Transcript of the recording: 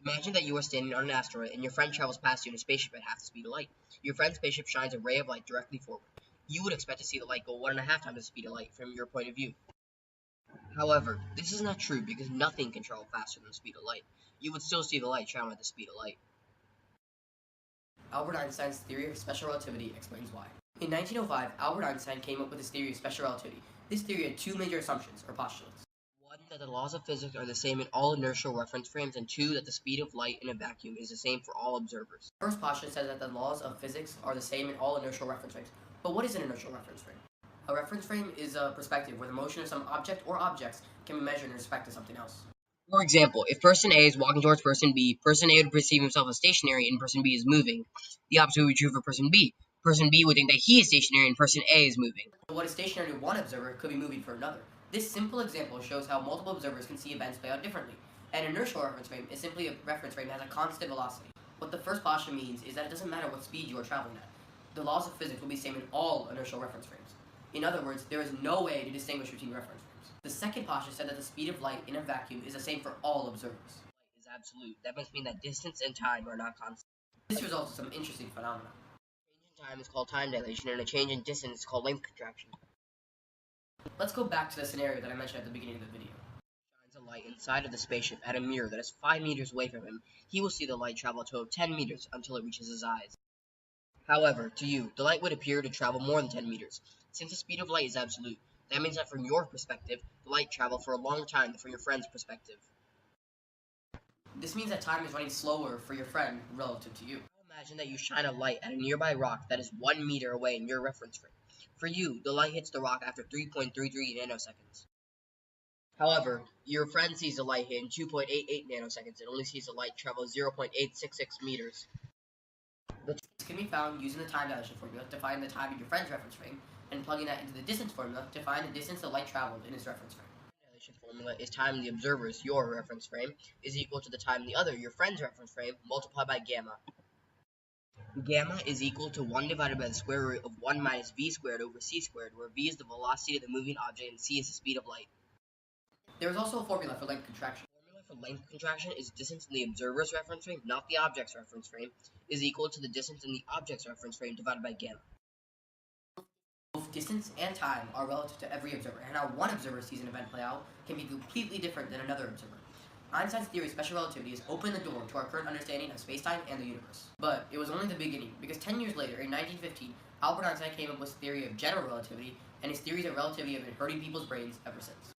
Imagine that you are standing on an asteroid and your friend travels past you in a spaceship at half the speed of light. Your friend's spaceship shines a ray of light directly forward. You would expect to see the light go 1.5 times the speed of light from your point of view. However, this is not true because nothing can travel faster than the speed of light. You would still see the light traveling at the speed of light. Albert Einstein's theory of special relativity explains why. In 1905, Albert Einstein came up with his theory of special relativity. This theory had two major assumptions, or postulates. One, that the laws of physics are the same in all inertial reference frames, and two, that the speed of light in a vacuum is the same for all observers. The first postulate says that the laws of physics are the same in all inertial reference frames. But what is an inertial reference frame? A reference frame is a perspective where the motion of some object or objects can be measured in respect to something else. For example, if person A is walking towards person B, person A would perceive himself as stationary and person B is moving. The opposite would be true for person B. Person B would think that he is stationary and person A is moving. So what is stationary to one observer could be moving for another. This simple example shows how multiple observers can see events play out differently. An inertial reference frame is simply a reference frame that has a constant velocity. What the first postulate means is that it doesn't matter what speed you are traveling at. The laws of physics will be the same in all inertial reference frames. In other words, there is no way to distinguish between reference frames. The second postulate said that the speed of light in a vacuum is the same for all observers. Light is absolute. That must mean that distance and time are not constant. This results in some interesting phenomena. A change in time is called time dilation, and a change in distance is called length contraction. Let's go back to the scenario that I mentioned at the beginning of the video. Shines a light inside of the spaceship at a mirror that is 5 meters away from him. He will see the light travel a total of 10 meters until it reaches his eyes. However, to you, the light would appear to travel more than 10 meters. Since the speed of light is absolute, that means that from your perspective, the light traveled for a longer time than from your friend's perspective. This means that time is running slower for your friend relative to you. Now imagine that you shine a light at a nearby rock that is 1 meter away in your reference frame. For you, the light hits the rock after 3.33 nanoseconds. However, your friend sees the light hit in 2.88 nanoseconds and only sees the light travel 0.866 meters. This can be found using the time dilation formula to find the time in your friend's reference frame, and plugging that into the distance formula to find the distance the light traveled in his reference frame. The dilation formula is time in the observer's, your reference frame, is equal to the time in the other, your friend's reference frame, multiplied by gamma. Gamma is equal to 1 divided by the square root of 1 minus v squared over c squared, where v is the velocity of the moving object and c is the speed of light. There is also a formula for length contraction. The formula for length contraction is distance in the observer's reference frame, not the object's reference frame, is equal to the distance in the object's reference frame divided by gamma. Both distance and time are relative to every observer, and how one observer sees an event play out can be completely different than another observer. Einstein's theory of special relativity has opened the door to our current understanding of space-time and the universe. But it was only the beginning, because 10 years later, in 1915, Albert Einstein came up with his theory of general relativity, and his theories of relativity have been hurting people's brains ever since.